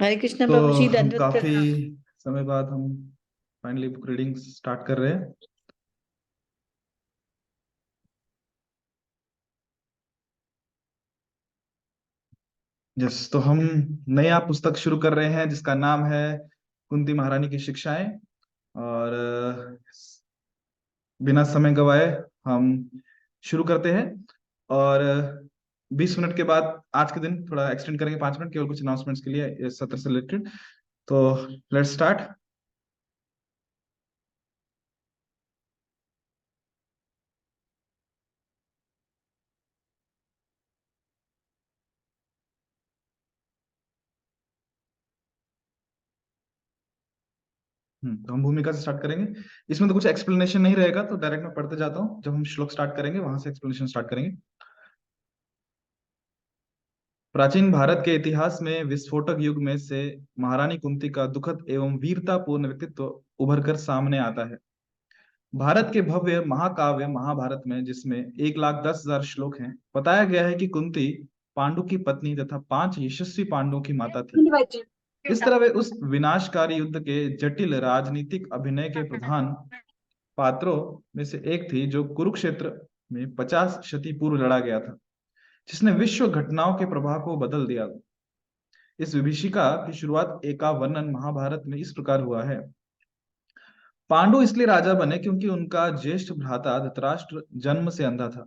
हरे कृष्ण तो प्रभु जी, हम दंडवत काफी प्रणाम। समय बाद हम फाइनली बुक रीडिंग स्टार्ट कर रहे हैं। यस, तो हम नया पुस्तक शुरू कर रहे हैं जिसका नाम है कुंती महारानी की शिक्षाएं। और बिना समय गवाए हम शुरू करते हैं। और 20 मिनट के बाद आज के दिन थोड़ा एक्सटेंड करेंगे, 5 मिनट केवल कुछ अनाउंसमेंट्स के लिए इस सत्र से रिलेटेड। तो लेट्स स्टार्ट। तो हम भूमिका से स्टार्ट करेंगे। इसमें तो कुछ एक्सप्लेनेशन नहीं रहेगा, तो डायरेक्ट मैं पढ़ते जाता हूँ। जब हम श्लोक स्टार्ट करेंगे वहां से एक्सप्लेनेशन स्टार्ट करेंगे। प्राचीन भारत के इतिहास में विस्फोटक युग में से महारानी कुंती का दुखद एवं वीरतापूर्ण व्यक्तित्व उभर कर सामने आता है। भारत के भव्य महाकाव्य महाभारत में, जिसमें 1,10,000 श्लोक हैं, बताया गया है कि कुंती पांडु की पत्नी तथा 5 यशस्वी पांडवों की माता थी। इस तरह वे उस विनाशकारी युद्ध के जटिल राजनीतिक अभिनय के प्रधान पात्रों में से एक थी, जो कुरुक्षेत्र में 50 शती पूर्व लड़ा गया था, जिसने विश्व घटनाओं के प्रवाह को बदल दिया। इस विभीषिका की शुरुआत का वर्णन महाभारत में इस प्रकार हुआ है। पांडु इसलिए राजा बने क्योंकि उनका ज्येष्ठ भ्राता धृतराष्ट्र जन्म से अंधा था,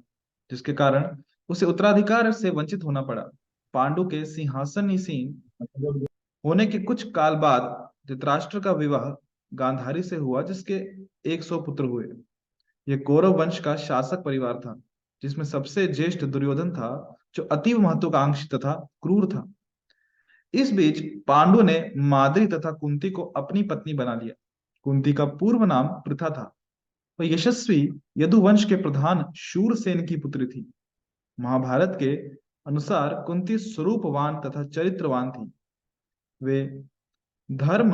जिसके कारण उसे उत्तराधिकार से वंचित होना पड़ा। पांडु के सिंहासनीसीन होने के कुछ काल बाद धृतराष्ट्र का विवाह गांधारी से हुआ, जिसके 100 पुत्र हुए। यह कौरव वंश का शासक परिवार था, जिसमें सबसे ज्येष्ठ दुर्योधन था, जो अतीव महत्वाकांक्षी तथा क्रूर था। इस बीच पांडु ने माद्री तथा कुंती को अपनी पत्नी बना लिया। कुंती का पूर्व नाम पृथा था। वह यशस्वी यदुवंश के प्रधान शूरसेन की पुत्री थी। महाभारत के अनुसार कुंती स्वरूपवान तथा चरित्रवान थी। वे धर्म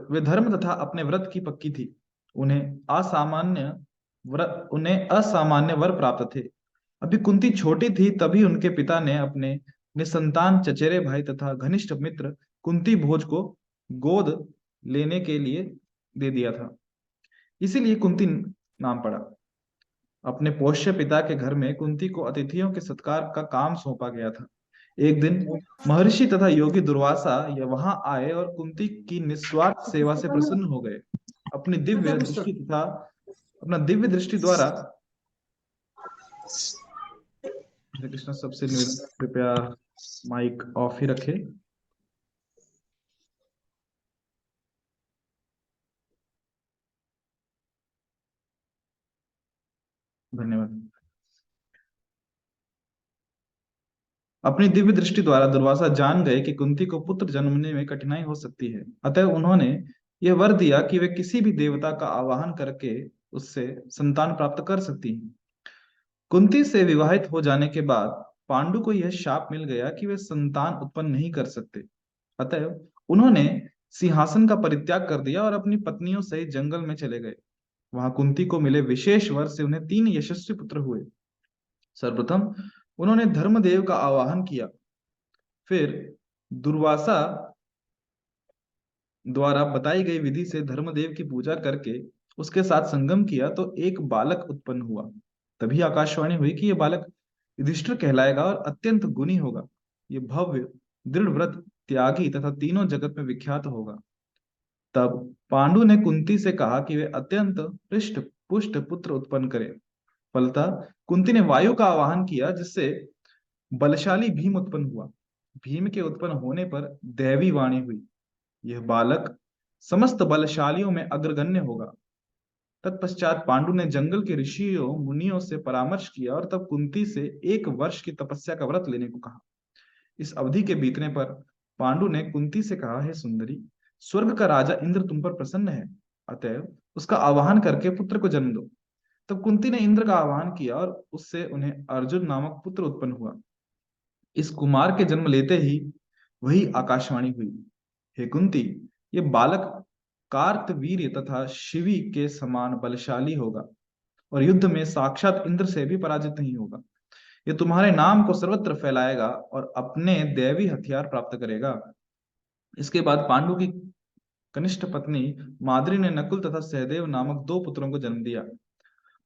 वे धर्म तथा अपने व्रत की पक्की थी। उन्हें असामान्य वर प्राप्त थे। अभी कुंती छोटी थी, तभी उनके पिता ने अपने निसंतान चचेरे भाई तथा घनिष्ठ मित्र कुंती भोज को गोद लेने के लिए दे दिया था। इसीलिए कुंती नाम पड़ा। अपने पोष्य पिता के घर में कुंती को अतिथियों के सत्कार का काम सौंपा गया था। एक दिन महर्षि तथा योगी दुर्वासा ये वहां आए और कुंती की निस्वार्थ सेवा से प्रसन्न हो गए। अपनी दिव्य दृष्टि तथा अपना दिव्य दृष्टि द्वारा, हरे कृष्ण, सबसे निवेदन, कृपया माइक ऑफ ही रखें। धन्यवाद। अपनी दिव्य दृष्टि द्वारा दुर्वासा जान गए कि कुंती को पुत्र जन्मने में कठिनाई हो सकती है। अतः उन्होंने यह वर दिया कि वे किसी भी देवता का आवाहन करके उससे संतान प्राप्त कर सकती हैं। कुंती से विवाहित हो जाने के बाद पांडु को यह शाप मिल गया कि वे संतान उत्पन्न नहीं कर सकते। अतः उन्होंने सिंहासन का परित्याग कर दिया और अपनी पत्नियों सहित जंगल में चले गए। वहां कुंती को मिले विशेष वर से उन्हें 3 यशस्वी पुत्र हुए। सर्वप्रथम उन्होंने धर्मदेव का आवाहन किया। फिर दुर्वासा द्वारा बताई गई विधि से धर्मदेव की पूजा करके उसके साथ संगम किया तो एक बालक उत्पन्न हुआ। तभी आकाशवाणी हुई कि यह बालक युधिष्ठिर कहलाएगा और अत्यंत गुणी होगा। यह भव्य, दृढ़ व्रत, त्यागी तथा तीनों जगत में विख्यात होगा। तब पांडु ने कुंती से कहा कि वे अत्यंत हृष्ट पुष्ट पुत्र उत्पन्न करें। फलतः कुंती ने वायु का आवाहन किया, जिससे बलशाली भीम उत्पन्न हुआ। भीम के उत्पन्न होने पर दैवी वाणी हुई, यह बालक समस्त बलशालियों में अग्रगण्य होगा। तत्पश्चात पांडु ने जंगल के ऋषियों मुनियों से परामर्श किया और तब कुंती से 1 वर्ष की तपस्या का व्रत लेने को कहा। इस अवधि के बीतने पर पांडु ने कुंती से कहा, हे सुंदरी, स्वर्ग का राजा इंद्र तुम पर प्रसन्न है, अतएव उसका आवाहन करके पुत्र को जन्म दो। तब कुंती ने इंद्र का आवाहन किया और उससे उन्हें अर्जुन नामक पुत्र उत्पन्न हुआ। इस कुमार के जन्म लेते ही वही आकाशवाणी हुई, हे कुंती, ये बालक कार्तवीर्य तथा शिवी के समान बलशाली होगा और युद्ध में साक्षात इंद्र से भी पराजित नहीं होगा। ये तुम्हारे नाम को सर्वत्र फैलाएगा और अपने दैवी हथियार प्राप्त करेगा। इसके बाद पांडु की कनिष्ठ पत्नी माद्री ने नकुल तथा सहदेव नामक दो पुत्रों को जन्म दिया।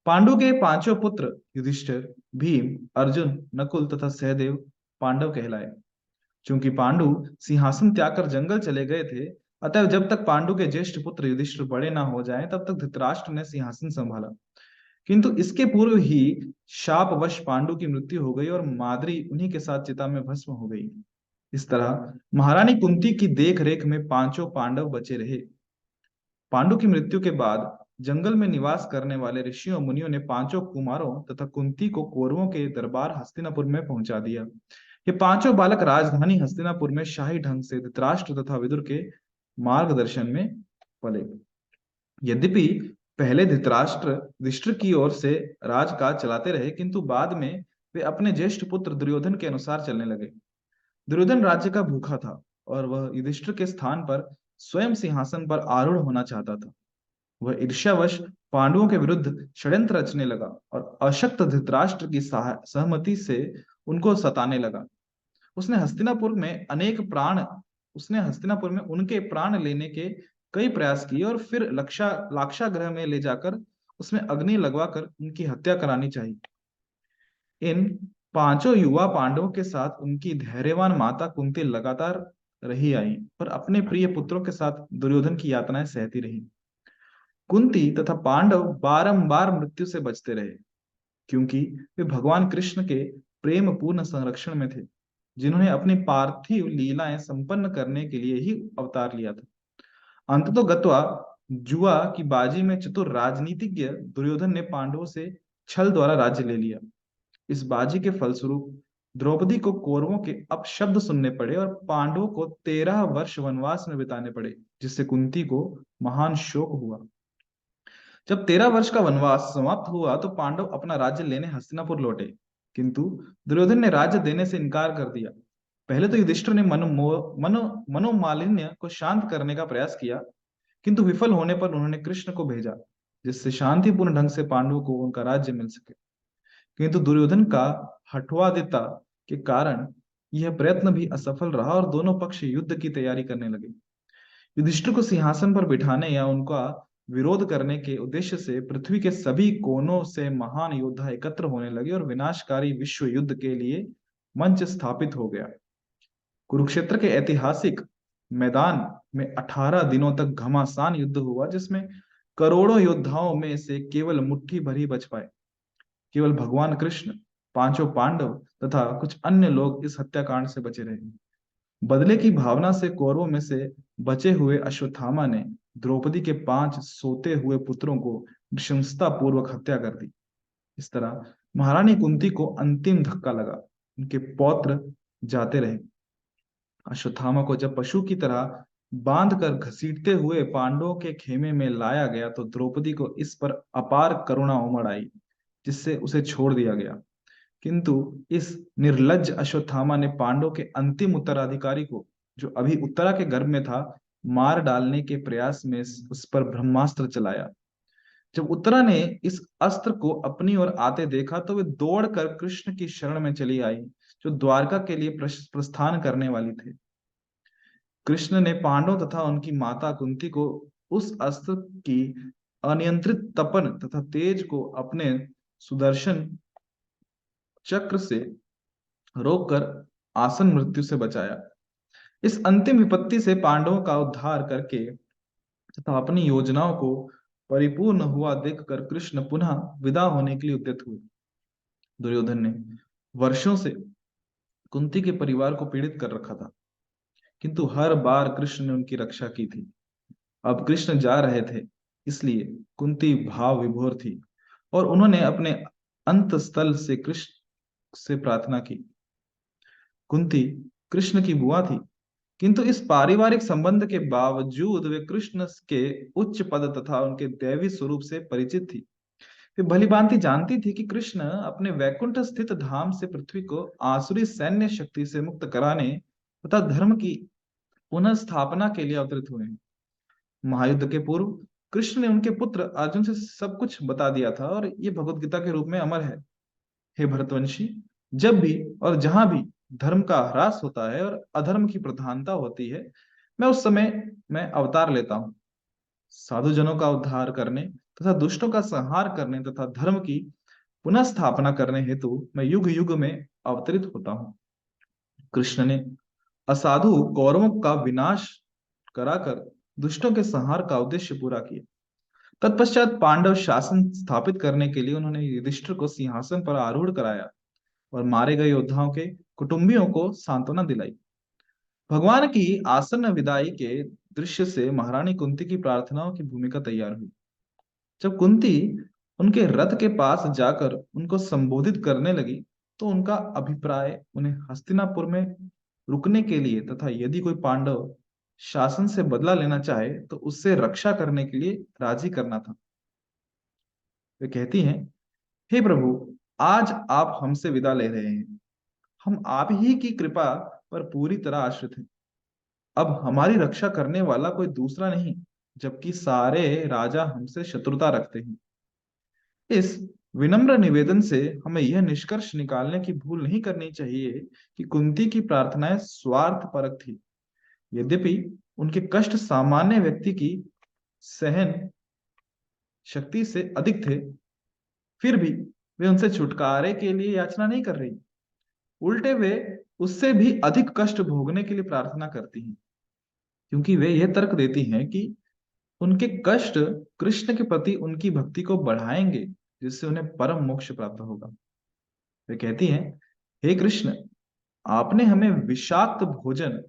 पांडु के पांचों पुत्र युधिष्ठिर, भीम, अर्जुन, नकुल तथा सहदेव पांडव कहलाए। चूंकि पांडु सिंहासन त्याग कर जंगल चले गए थे, अतः जब तक पांडु के ज्येष्ठ पुत्र युधिष्ठिर बड़े ना हो जाएं, तब तक धृतराष्ट्र ने सिंहासन संभाला। किंतु इसके पूर्व ही शापवश पांडु की मृत्यु हो गई और माद्री उन्हीं के साथ चिता में भस्म हो गई। इस तरह महारानी कुंती की देख रेख में पांचों पांडव बचे रहे। पांडु की मृत्यु के बाद जंगल में निवास करने वाले ऋषियों मुनियों ने पांचों कुमारों तथा कुंती को कौरवों के दरबार हस्तिनापुर में पहुंचा दिया। ये पांचों बालक राजधानी हस्तिनापुर में शाही ढंग से धृतराष्ट्र तथा विदुर के मार्गदर्शन में पले। यद्यपि पहले धृतराष्ट्र युधिष्ठिर की ओर से राजकाज चलाते रहे, किंतु बाद में वे अपने ज्येष्ठ पुत्र दुर्योधन के अनुसार चलने लगे। दुर्योधन राज्य का भूखा था और वह युधिष्ठिर के स्थान पर स्वयं सिंहासन पर आरूढ़ होना चाहता था। वह ईर्ष्यावश पांडवों के विरुद्ध षड्यंत्र रचने लगा और अशक्त धृतराष्ट्र की सहमति से उनको सताने लगा। उसने हस्तिनापुर में उसने हस्तिनापुर में उनके प्राण लेने के कई प्रयास किए और फिर लाक्षागृह में ले जाकर उसमें अग्नि लगवाकर उनकी हत्या करानी चाहिए। इन पांचों युवा पांडवों के साथ उनकी धैर्यवान माता कुंती लगातार रही आई और अपने प्रिय पुत्रों के साथ दुर्योधन की यातनाएं सहती रही। कुंती तथा पांडव बारंबार मृत्यु से बचते रहे, क्योंकि वे भगवान कृष्ण के प्रेम पूर्ण संरक्षण में थे, जिन्होंने अपनी पार्थिव लीलाएं संपन्न करने के लिए ही अवतार लिया था। अंततो गत्वा जुआ की बाजी में चतुर राजनीतिज्ञ दुर्योधन ने पांडवों से छल द्वारा राज्य ले लिया। इस बाजी के फलस्वरूप द्रौपदी को कौरवों के अपशब्द सुनने पड़े और पांडवों को 13 वर्ष वनवास में बिताने पड़े, जिससे कुंती को महान शोक हुआ। जब 13 वर्ष का वनवास समाप्त हुआ तो पांडव अपना राज्य लेने हस्तिनापुर लौटे, किंतु दुर्योधन ने राज्य देने से इनकार कर दिया। पहले तो युधिष्ठिर ने मनोमालिन्य को शांत करने का प्रयास किया, किंतु विफल होने पर उन्होंने कृष्ण को भेजा, जिससे शांतिपूर्ण ढंग से पांडवों को उनका राज्य मिल सके। किंतु दुर्योधन का हठवादिता के कारण यह प्रयत्न भी असफल रहा और दोनों पक्ष युद्ध की तैयारी करने लगे। युधिष्ठिर को सिंहासन पर बिठाने या उनका विरोध करने के उद्देश्य से पृथ्वी के सभी कोनों से महान योद्धा एकत्र होने लगे और विनाशकारी विश्व युद्ध के लिए मंच स्थापित हो गया। कुरुक्षेत्र के ऐतिहासिक मैदान में 18 दिनों तक घमासान युद्ध हुआ, जिसमें करोड़ों योद्धाओं में से केवल मुट्ठी भर ही बच पाए। केवल भगवान कृष्ण, पांचों पांडव तथा कुछ अन्य लोग इस हत्याकांड से बचे रहे। बदले की भावना से कौरवों में से बचे हुए अश्वत्थामा ने द्रौपदी के 5 सोते हुए पुत्रों को नृशंसता पूर्वक हत्या कर दी। इस तरह महारानी कुंती को अंतिम धक्का लगा। उनके पौत्र जाते रहे। अश्वत्थामा को जब पशु की तरह बांध कर घसीटते हुए पांडवों के खेमे में लाया गया तो द्रौपदी को इस पर अपार करुणा उमड़ आई, जिससे उसे छोड़ दिया गया। किंतु इस निर्लज्ज अश्वत्थामा ने पांडव के अंतिम उत्तराधिकारी को, जो अभी उत्तरा के गर्भ में था, मार डालने के प्रयास में उस पर ब्रह्मास्त्र चलाया। जब उत्तरा ने इस अस्त्र को अपनी ओर आते देखा तो वे दौड़कर कृष्ण की शरण में चली आई, जो द्वारका के लिए प्रस्थान करने वाली थे। कृष्ण ने पांडव तथा उनकी माता कुंती को उस अस्त्र की अनियंत्रित तपन तथा तेज को अपने सुदर्शन चक्र से रोककर आसन मृत्यु से बचाया। इस अंतिम विपत्ति से पांडवों का उद्धार करके तथा अपनी योजनाओं को परिपूर्ण हुआ देखकर कृष्ण पुनः विदा होने के लिए उद्यत हुए। दुर्योधन ने वर्षों से कुंती के परिवार को पीड़ित कर रखा था, किंतु हर बार कृष्ण ने उनकी रक्षा की थी। अब कृष्ण जा रहे थे, इसलिए कुंती भाव विभोर थी और उन्होंने अपने अंतस्थल से कृष्ण से प्रार्थना की। कुंती कृष्ण की बुआ थी, किंतु इस पारिवारिक संबंध के बावजूद वे कृष्ण के उच्च पद तथा उनके दैवी स्वरूप से परिचित थी। वे भलीभांति जानती थी कि कृष्ण अपने वैकुंठ स्थित धाम से पृथ्वी को आसुरी सैन्य शक्ति से मुक्त कराने तथा धर्म की पुनः स्थापना के लिए अवतरित हुए हैं। महायुद्ध के पूर्व कृष्ण ने उनके पुत्र अर्जुन से सब कुछ बता दिया था और ये भगवत गीता के रूप में अमर है। हे भरतवंशी, जब भी और जहां भी धर्म का ह्रास होता है और अधर्म की प्रधानता होती है, मैं उस समय मैं अवतार लेता हूँ। साधुजनों का उद्धार करने तथा दुष्टों का संहार करने तथा धर्म की पुनः स्थापना करने हेतु मैं युग युग में अवतरित होता हूँ। कृष्ण ने असाधु कौरवों का विनाश कराकर दुष्टों के संहार का उद्देश्य पूरा किया। तत्पश्चात पांडव शासन स्थापित करने के लिए उन्होंने युधिष्ठिर को सिंहासन पर आरूढ़ कराया और मारे गए योद्धाओं के कुटुंबियों को सांत्वना दिलाई। भगवान की आसन्न विदाई के दृश्य से महारानी कुंती की प्रार्थनाओं की भूमिका तैयार हुई। जब कुंती उनके रथ के पास जाकर उनको संबोधित करने लगी, तो उनका अभिप्राय उन्हें हस्तिनापुर में रुकने के लिए तथा यदि कोई पांडव शासन से बदला लेना चाहे तो उससे रक्षा करने के लिए राजी करना था। वे कहती हैं, हे प्रभु, आज आप हमसे विदा ले रहे हैं। हम आप ही की कृपा पर पूरी तरह आश्रित हैं। अब हमारी रक्षा करने वाला कोई दूसरा नहीं, जबकि सारे राजा हमसे शत्रुता रखते हैं। इस विनम्र निवेदन से हमें यह निष्कर्ष निकालने की भूल नहीं करनी चाहिए कि कुंती की प्रार्थनाएं स्वार्थपरक थी। यद्यपि उनके कष्ट सामान्य व्यक्ति की सहन शक्ति से अधिक थे, फिर भी वे उनसे छुटकारे के लिए याचना नहीं कर रही। उल्टे वे उससे भी अधिक कष्ट भोगने के लिए प्रार्थना करती हैं, क्योंकि वे यह तर्क देती हैं कि उनके कष्ट कृष्ण के प्रति उनकी भक्ति को बढ़ाएंगे, जिससे उन्हें परम मोक्ष प्राप्त होगा। वे कहती हैं, हे कृष्ण, आपने हमें विषाक्त भोजन,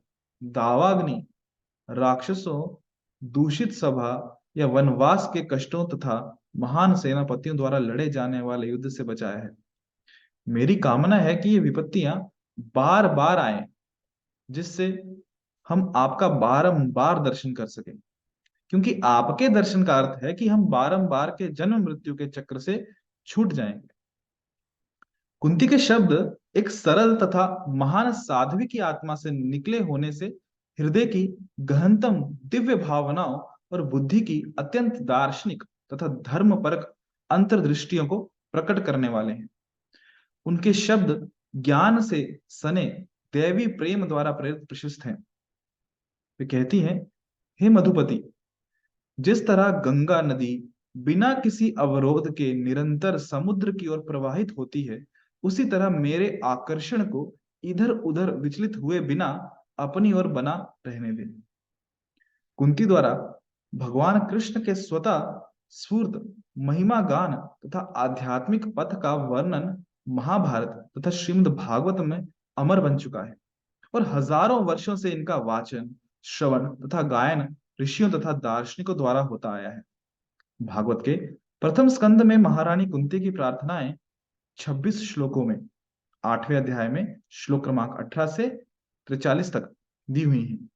दावाग्नि, राक्षसों, दूषित सभा या वनवास के कष्टों तथा महान सेनापतियों द्वारा लड़े जाने वाले युद्ध से बचाया है। मेरी कामना है कि ये विपत्तियां बार बार आए, जिससे हम आपका बारंबार दर्शन कर सकें, क्योंकि आपके दर्शन का अर्थ है कि हम बारंबार के जन्म मृत्यु के चक्र से छूट जाएंगे। कुंती के शब्द एक सरल तथा महान साध्वी की आत्मा से निकले होने से हृदय की गहनतम दिव्य भावनाओं और बुद्धि की अत्यंत दार्शनिक तथा धर्मपरक अंतर्दृष्टियों को प्रकट करने वाले हैं। उनके शब्द ज्ञान से सने दैवी प्रेम द्वारा प्रेरित प्रशस्त हैं। वे कहती हैं, हे मधुपति, जिस तरह गंगा नदी बिना किसी अवरोध के निरंतर समुद्र की ओर प्रवाहित होती है, उसी तरह मेरे आकर्षण को इधर उधर विचलित हुए बिना अपनी ओर बना रहने दें। कुंती द्वारा भगवान कृष्ण के स्वतः स्फूर्त महिमा गान तथा आध्यात्मिक पथ का वर्णन महाभारत तथा श्रीमद् भागवत में अमर बन चुका है और हजारों वर्षों से इनका वाचन, श्रवण तथा गायन ऋषियों तथा दार्शनिकों द्वारा होता आया है। भागवत के प्रथम स्कंद में महारानी कुंती की प्रार्थनाएं 26 श्लोकों में 8वें अध्याय में श्लोक क्रमांक 18 से 43 तक दी हुई हैं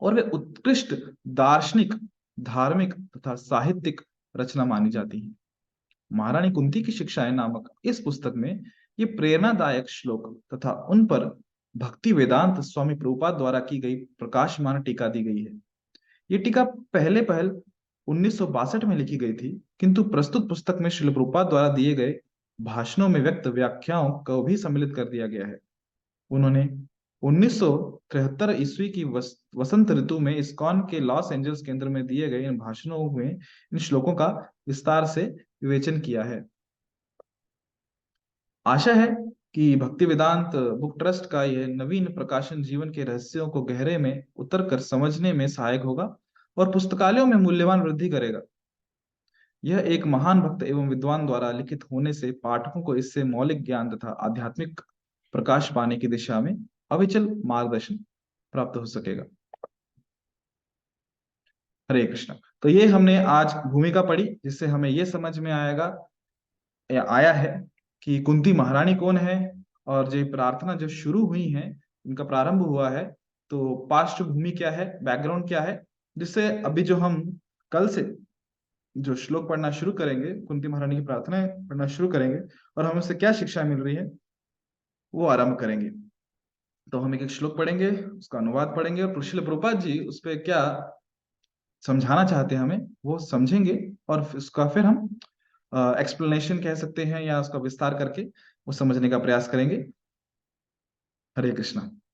और वे उत्कृष्ट दार्शनिक, धार्मिक तथा साहित्यिक रचना मानी जाती हैं। महारानी कुंती की शिक्षाएं नामक इस पुस्तक में ये प्रेरणादायक श्लोक तथा उन पर भक्ति वेदांत स्वामी प्रभुपाद द्वारा की गई प्रकाशमान टीका दी गई है। ये टीका पहले पहल 1962 में लिखी गई थी, किंतु प्रस्तुत पुस्तक में श्रील प्रभुपाद द्वारा दिए गए भाषणों में व्यक्त व्याख्याओं को भी सम्मिलित कर दिया गया है। उन्होंने 1973 ईस्वी की वसंत ऋतु में इस्कॉन के लॉस एंजल्स केंद्र में दिए गए इन भाषणों में इन श्लोकों का विस्तार से विवेचन किया है। आशा है कि भक्ति वेदांत बुक ट्रस्ट का यह नवीन प्रकाशन जीवन के रहस्यों को गहरे में उतर कर समझने में सहायक होगा और पुस्तकालयों में मूल्यवान वृद्धि करेगा। यह एक महान भक्त एवं विद्वान द्वारा लिखित होने से पाठकों को इससे मौलिक ज्ञान तथा आध्यात्मिक प्रकाश पाने की दिशा में अविचल मार्गदर्शन प्राप्त हो सकेगा। हरे कृष्ण। तो ये हमने आज भूमिका पढ़ी, जिससे हमें ये समझ में आएगा या आया है कि कुंती महारानी कौन है और जो प्रार्थना जो शुरू हुई है, इनका प्रारंभ हुआ है, तो पार्श्वभूमि क्या है, बैकग्राउंड क्या है, जिससे अभी जो हम कल से जो श्लोक पढ़ना शुरू करेंगे, कुंती महारानी की प्रार्थना पढ़ना शुरू करेंगे और हमें उससे क्या शिक्षा मिल रही है वो आरंभ करेंगे। तो हम एक एक श्लोक पढ़ेंगे, उसका अनुवाद पढ़ेंगे और श्रील प्रभुपाद जी उस पर क्या समझाना चाहते हैं हमें वो समझेंगे और उसका फिर हम एक्सप्लेनेशन कह सकते हैं या उसका विस्तार करके वो समझने का प्रयास करेंगे। हरे कृष्णा।